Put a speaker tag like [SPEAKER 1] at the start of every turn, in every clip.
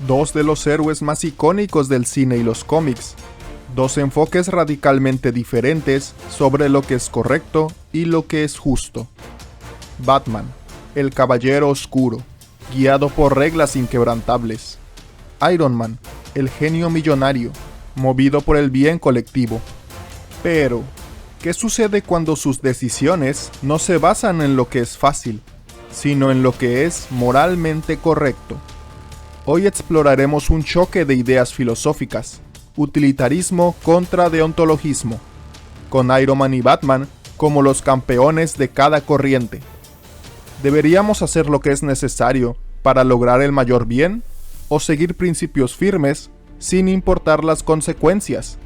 [SPEAKER 1] Dos de los héroes más icónicos del cine y los cómics. Dos enfoques radicalmente diferentes sobre lo que es correcto y lo que es justo. Batman, el caballero oscuro, guiado por reglas inquebrantables. Iron Man, el genio millonario, movido por el bien colectivo. Pero, ¿qué sucede cuando sus decisiones no se basan en lo que es fácil, sino en lo que es moralmente correcto? Hoy exploraremos un choque de ideas filosóficas, utilitarismo contra deontologismo, con Iron Man y Batman como los campeones de cada corriente. ¿Deberíamos hacer lo que es necesario para lograr el mayor bien o seguir principios firmes sin importar las consecuencias?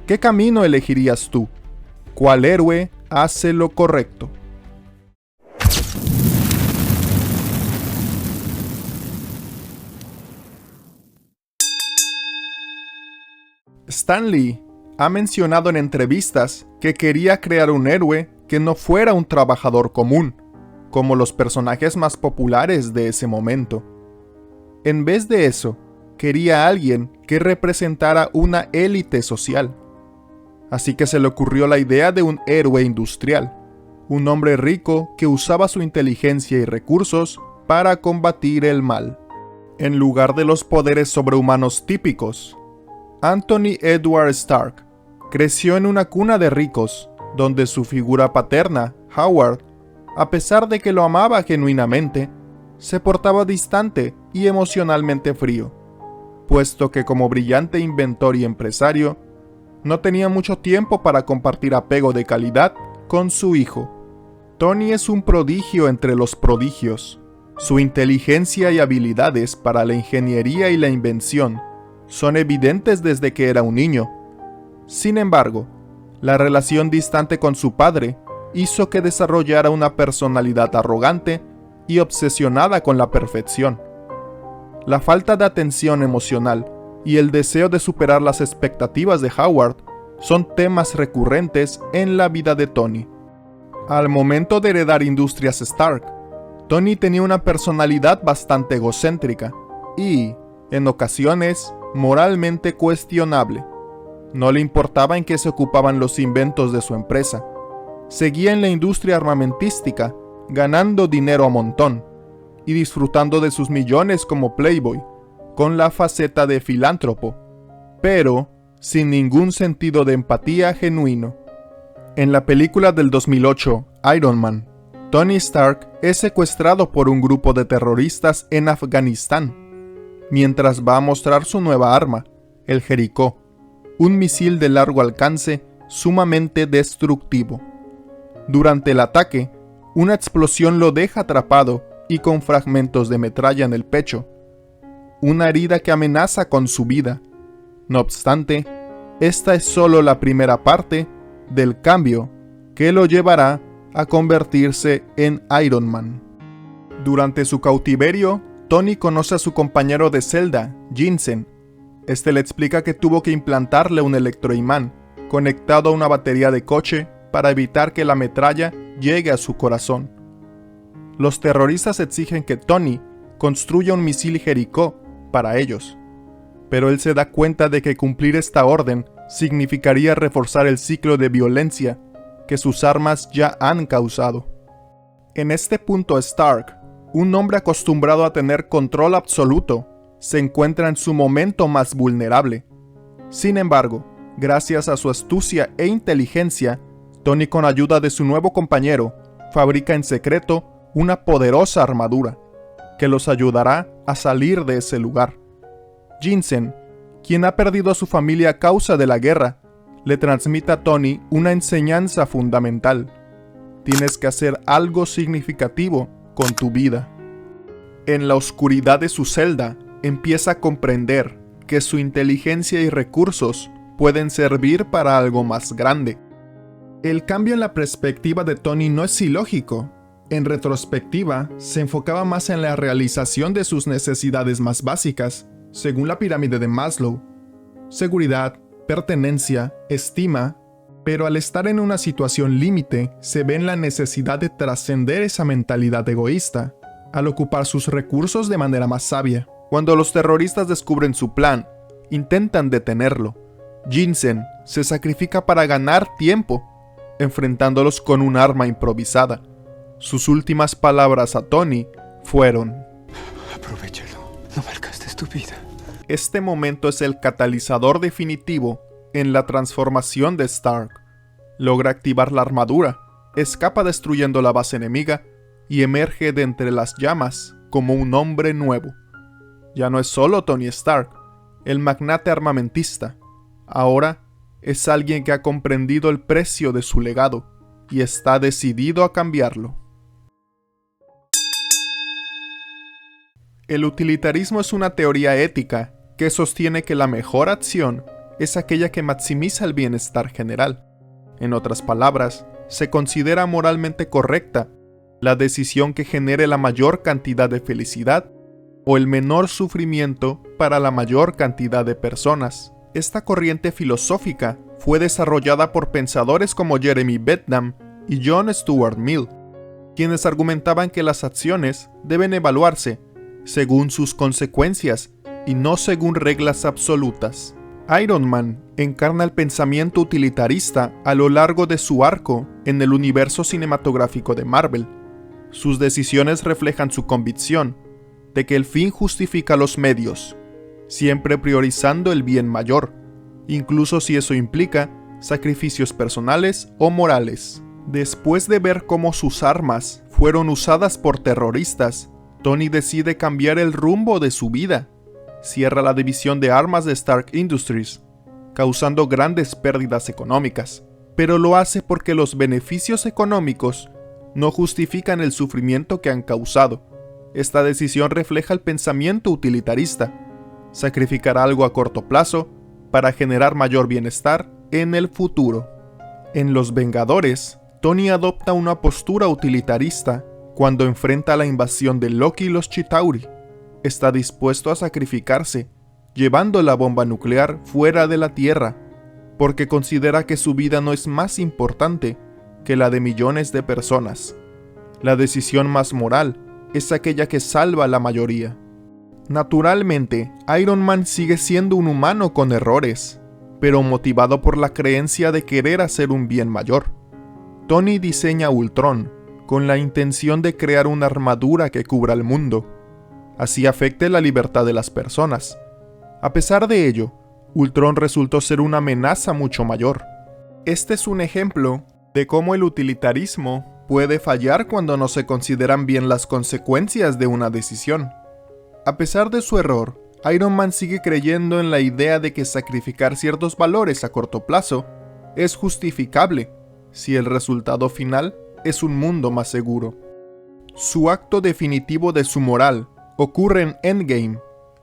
[SPEAKER 1] ¿Qué camino elegirías tú? ¿Cuál héroe hace lo correcto? Stan Lee ha mencionado en entrevistas que quería crear un héroe que no fuera un trabajador común, como los personajes más populares de ese momento. En vez de eso, quería a alguien que representara una élite social. Así que se le ocurrió la idea de un héroe industrial, un hombre rico que usaba su inteligencia y recursos para combatir el mal. En lugar de los poderes sobrehumanos típicos, Anthony Edward Stark creció en una cuna de ricos, donde su figura paterna, Howard, a pesar de que lo amaba genuinamente, se portaba distante y emocionalmente frío, puesto que como brillante inventor y empresario, no tenía mucho tiempo para compartir apego de calidad con su hijo. Tony es un prodigio entre los prodigios. Su inteligencia y habilidades para la ingeniería y la invención son evidentes desde que era un niño. Sin embargo, la relación distante con su padre hizo que desarrollara una personalidad arrogante y obsesionada con la perfección. La falta de atención emocional y el deseo de superar las expectativas de Howard son temas recurrentes en la vida de Tony. Al momento de heredar Industrias Stark, Tony tenía una personalidad bastante egocéntrica y, en ocasiones, moralmente cuestionable. No le importaba en qué se ocupaban los inventos de su empresa. Seguía en la industria armamentística, ganando dinero a montón y disfrutando de sus millones como playboy, con la faceta de filántropo, pero sin ningún sentido de empatía genuino. En la película del 2008, Iron Man, Tony Stark es secuestrado por un grupo de terroristas en Afganistán, mientras va a mostrar su nueva arma, el Jericó, un misil de largo alcance sumamente destructivo. Durante el ataque, una explosión lo deja atrapado y con fragmentos de metralla en el pecho, una herida que amenaza con su vida. No obstante, esta es solo la primera parte del cambio que lo llevará a convertirse en Iron Man. Durante su cautiverio, Tony conoce a su compañero de celda, Yinsen. Este le explica que tuvo que implantarle un electroimán conectado a una batería de coche para evitar que la metralla llegue a su corazón. Los terroristas exigen que Tony construya un misil Jericó para ellos, pero él se da cuenta de que cumplir esta orden significaría reforzar el ciclo de violencia que sus armas ya han causado. En este punto Stark, un hombre acostumbrado a tener control absoluto, se encuentra en su momento más vulnerable. Sin embargo, gracias a su astucia e inteligencia, Tony, con ayuda de su nuevo compañero, fabrica en secreto una poderosa armadura que los ayudará a salir de ese lugar. Yinsen, quien ha perdido a su familia a causa de la guerra, le transmite a Tony una enseñanza fundamental. Tienes que hacer algo significativo con tu vida. En la oscuridad de su celda, empieza a comprender que su inteligencia y recursos pueden servir para algo más grande. El cambio en la perspectiva de Tony no es ilógico. En retrospectiva, se enfocaba más en la realización de sus necesidades más básicas, según la pirámide de Maslow: seguridad, pertenencia, estima, pero al estar en una situación límite, se ve en la necesidad de trascender esa mentalidad egoísta, al ocupar sus recursos de manera más sabia. Cuando los terroristas descubren su plan, intentan detenerlo. Yinsen se sacrifica para ganar tiempo, enfrentándolos con un arma improvisada. Sus últimas palabras a Tony fueron:
[SPEAKER 2] Aprovechalo, no malgastes tu vida.
[SPEAKER 1] Este momento es el catalizador definitivo en la transformación de Stark. Logra activar la armadura, escapa destruyendo la base enemiga y emerge de entre las llamas como un hombre nuevo. Ya no es solo Tony Stark, el magnate armamentista. Ahora es alguien que ha comprendido el precio de su legado y está decidido a cambiarlo. El utilitarismo es una teoría ética que sostiene que la mejor acción es aquella que maximiza el bienestar general. En otras palabras, se considera moralmente correcta la decisión que genere la mayor cantidad de felicidad o el menor sufrimiento para la mayor cantidad de personas. Esta corriente filosófica fue desarrollada por pensadores como Jeremy Bentham y John Stuart Mill, quienes argumentaban que las acciones deben evaluarse según sus consecuencias y no según reglas absolutas. Iron Man encarna el pensamiento utilitarista a lo largo de su arco en el universo cinematográfico de Marvel. Sus decisiones reflejan su convicción de que el fin justifica los medios, siempre priorizando el bien mayor, incluso si eso implica sacrificios personales o morales. Después de ver cómo sus armas fueron usadas por terroristas, Tony decide cambiar el rumbo de su vida. Cierra la división de armas de Stark Industries, causando grandes pérdidas económicas, pero lo hace porque los beneficios económicos no justifican el sufrimiento que han causado. Esta decisión refleja el pensamiento utilitarista: sacrificar algo a corto plazo para generar mayor bienestar en el futuro. En Los Vengadores, Tony adopta una postura utilitarista cuando enfrenta la invasión de Loki y los Chitauri. Está dispuesto a sacrificarse, llevando la bomba nuclear fuera de la Tierra, porque considera que su vida no es más importante que la de millones de personas. La decisión más moral es aquella que salva a la mayoría. Naturalmente, Iron Man sigue siendo un humano con errores, pero motivado por la creencia de querer hacer un bien mayor. Tony diseña Ultron con la intención de crear una armadura que cubra el mundo, así afecte la libertad de las personas. A pesar de ello, Ultron resultó ser una amenaza mucho mayor. Este es un ejemplo de cómo el utilitarismo puede fallar cuando no se consideran bien las consecuencias de una decisión. A pesar de su error, Iron Man sigue creyendo en la idea de que sacrificar ciertos valores a corto plazo es justificable si el resultado final es un mundo más seguro. Su acto definitivo de su moral ocurre en Endgame,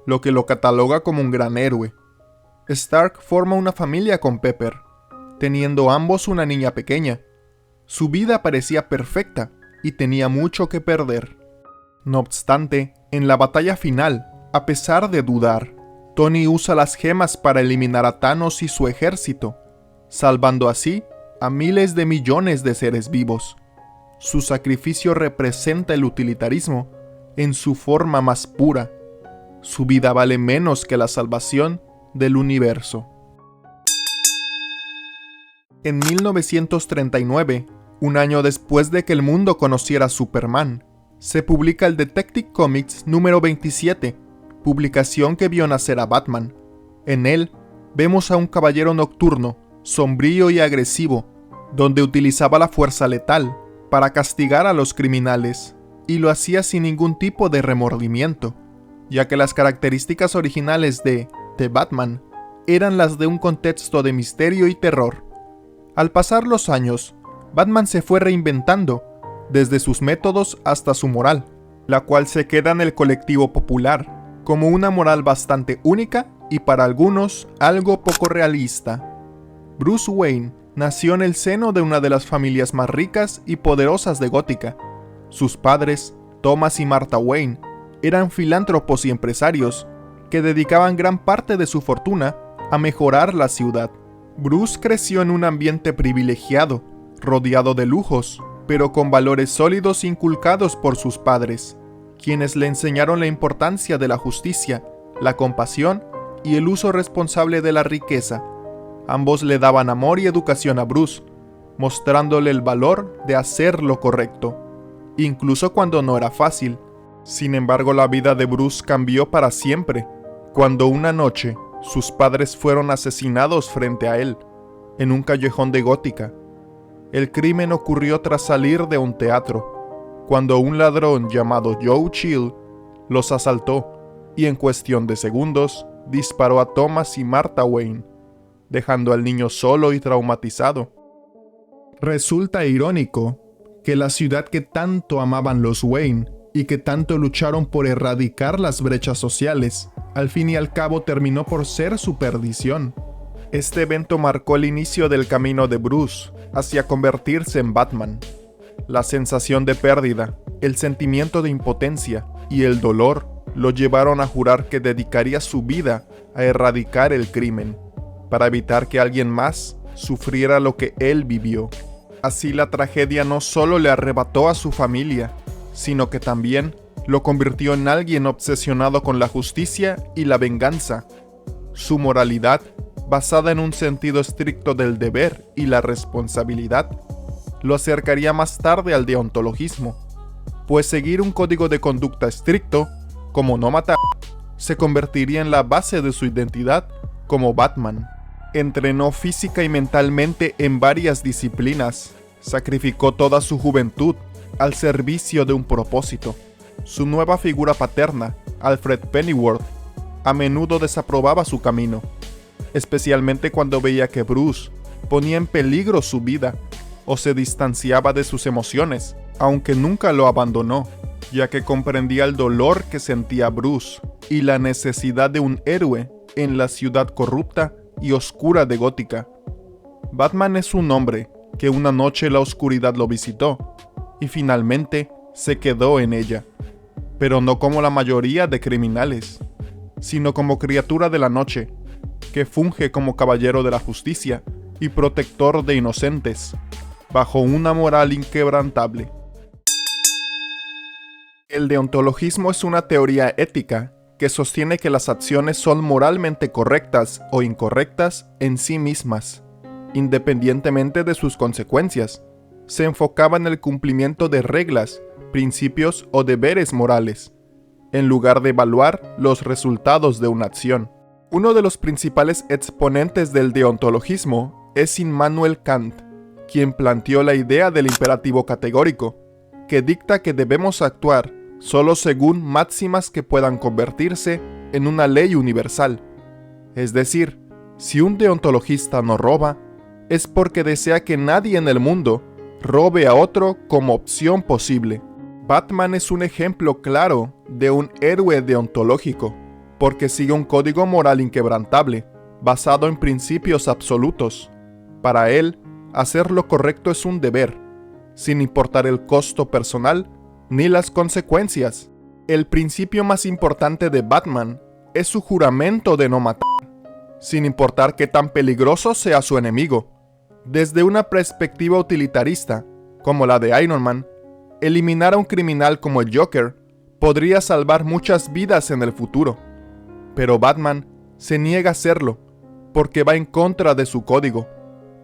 [SPEAKER 1] lo que lo cataloga como un gran héroe. Stark forma una familia con Pepper, teniendo ambos una niña pequeña. Su vida parecía perfecta y tenía mucho que perder. No obstante, en la batalla final, a pesar de dudar, Tony usa las gemas para eliminar a Thanos y su ejército, salvando así a miles de millones de seres vivos. Su sacrificio representa el utilitarismo en su forma más pura. Su vida vale menos que la salvación del universo. En 1939, un año después de que el mundo conociera a Superman, se publica el Detective Comics número 27, publicación que vio nacer a Batman. En él, vemos a un caballero nocturno, sombrío y agresivo, donde utilizaba la fuerza letal para castigar a los criminales, y lo hacía sin ningún tipo de remordimiento, ya que las características originales de The Batman eran las de un contexto de misterio y terror. Al pasar los años, Batman se fue reinventando, desde sus métodos hasta su moral, la cual se queda en el colectivo popular, como una moral bastante única y para algunos algo poco realista. Bruce Wayne nació en el seno de una de las familias más ricas y poderosas de Gótica. Sus padres, Thomas y Martha Wayne, eran filántropos y empresarios que dedicaban gran parte de su fortuna a mejorar la ciudad. Bruce creció en un ambiente privilegiado, rodeado de lujos, pero con valores sólidos inculcados por sus padres. quienes le enseñaron la importancia de la justicia, la compasión y el uso responsable de la riqueza. Ambos le daban amor y educación a Bruce, mostrándole el valor de hacer lo correcto, incluso cuando no era fácil. Sin embargo, la vida de Bruce cambió para siempre, cuando una noche sus padres fueron asesinados frente a él, en un callejón de Gótica. El crimen ocurrió tras salir de un teatro, cuando un ladrón llamado Joe Chill los asaltó y en cuestión de segundos disparó a Thomas y Martha Wayne, dejando al niño solo y traumatizado. Resulta irónico que la ciudad que tanto amaban los Wayne y que tanto lucharon por erradicar las brechas sociales, al fin y al cabo terminó por ser su perdición. Este evento marcó el inicio del camino de Bruce hacia convertirse en Batman. La sensación de pérdida, el sentimiento de impotencia y el dolor lo llevaron a jurar que dedicaría su vida a erradicar el crimen, para evitar que alguien más sufriera lo que él vivió. Así la tragedia no solo le arrebató a su familia, sino que también lo convirtió en alguien obsesionado con la justicia y la venganza. Su moralidad, basada en un sentido estricto del deber y la responsabilidad, lo acercaría más tarde al deontologismo, pues seguir un código de conducta estricto, como no matar, se convertiría en la base de su identidad como Batman. Entrenó física y mentalmente en varias disciplinas, sacrificó toda su juventud al servicio de un propósito. Su nueva figura paterna, Alfred Pennyworth, a menudo desaprobaba su camino, especialmente cuando veía que Bruce ponía en peligro su vida o se distanciaba de sus emociones, aunque nunca lo abandonó, ya que comprendía el dolor que sentía Bruce y la necesidad de un héroe en la ciudad corrupta y oscura de Gótica. Batman es un hombre que una noche la oscuridad lo visitó y finalmente se quedó en ella, pero no como la mayoría de criminales, sino como criatura de la noche, que funge como caballero de la justicia y protector de inocentes, bajo una moral inquebrantable. El deontologismo es una teoría ética que sostiene que las acciones son moralmente correctas o incorrectas en sí mismas, independientemente de sus consecuencias. Se enfocaba en el cumplimiento de reglas, principios o deberes morales, en lugar de evaluar los resultados de una acción. Uno de los principales exponentes del deontologismo es Immanuel Kant, quien planteó la idea del imperativo categórico, que dicta que debemos actuar solo según máximas que puedan convertirse en una ley universal. Es decir, si un deontologista no roba, es porque desea que nadie en el mundo robe a otro como opción posible. Batman es un ejemplo claro de un héroe deontológico, porque sigue un código moral inquebrantable, basado en principios absolutos. Para él, hacer lo correcto es un deber, sin importar el costo personal ni las consecuencias. El principio más importante de Batman es su juramento de no matar, sin importar qué tan peligroso sea su enemigo. Desde una perspectiva utilitarista, como la de Iron Man, eliminar a un criminal como el Joker podría salvar muchas vidas en el futuro. Pero Batman se niega a hacerlo, porque va en contra de su código.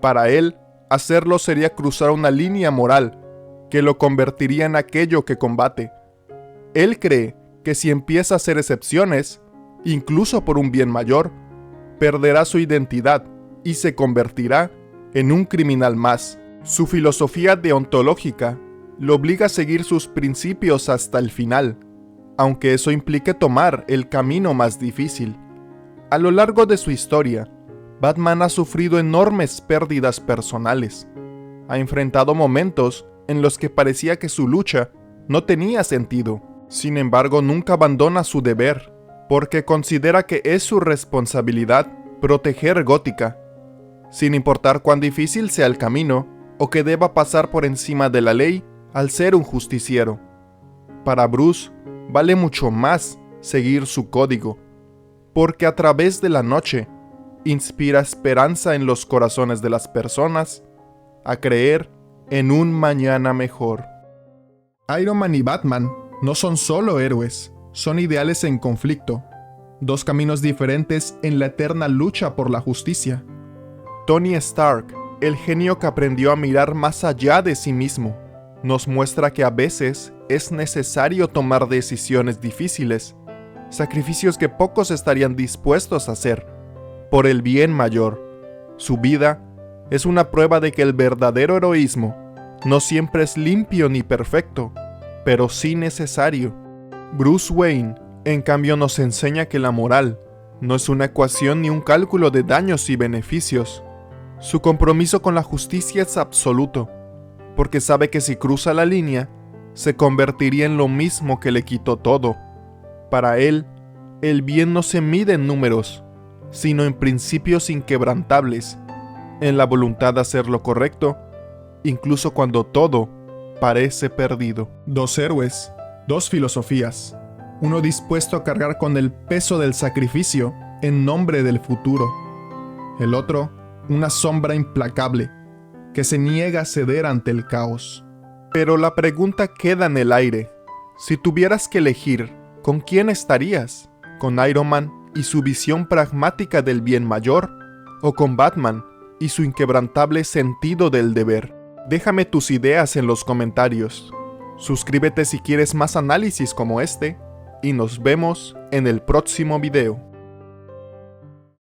[SPEAKER 1] Para él, hacerlo sería cruzar una línea moral que lo convertiría en aquello que combate. Él cree que si empieza a hacer excepciones, incluso por un bien mayor, perderá su identidad y se convertirá en un criminal más. Su filosofía deontológica lo obliga a seguir sus principios hasta el final, aunque eso implique tomar el camino más difícil. A lo largo de su historia, Batman ha sufrido enormes pérdidas personales. Ha enfrentado momentos en los que parecía que su lucha no tenía sentido. Sin embargo, nunca abandona su deber, porque considera que es su responsabilidad proteger Gótica, sin importar cuán difícil sea el camino o que deba pasar por encima de la ley al ser un justiciero. Para Bruce, vale mucho más seguir su código, porque a través de la noche inspira esperanza en los corazones de las personas a creer en un mañana mejor. Iron Man y Batman No son solo héroes, son ideales en conflicto, dos caminos diferentes en la eterna lucha por la justicia. Tony Stark, el genio que aprendió a mirar más allá de sí mismo, nos muestra que a veces es necesario tomar decisiones difíciles, sacrificios que pocos estarían dispuestos a hacer, por el bien mayor. Su vida es una prueba de que el verdadero heroísmo no siempre es limpio ni perfecto, pero sí necesario. Bruce Wayne, en cambio, nos enseña que la moral no es una ecuación ni un cálculo de daños y beneficios. Su compromiso con la justicia es absoluto, porque sabe que si cruza la línea, se convertiría en lo mismo que le quitó todo. Para él, el bien no se mide en números, sino en principios inquebrantables, en la voluntad de hacer lo correcto, incluso cuando todo parece perdido. Dos héroes, dos filosofías, uno dispuesto a cargar con el peso del sacrificio en nombre del futuro, el otro, una sombra implacable que se niega a ceder ante el caos. Pero la pregunta queda en el aire. Si tuvieras que elegir, ¿con quién estarías? ¿Con Iron Man y su visión pragmática del bien mayor? ¿O con Batman y su inquebrantable sentido del deber? Déjame tus ideas en los comentarios. Suscríbete si quieres más análisis como este y nos vemos en el próximo video.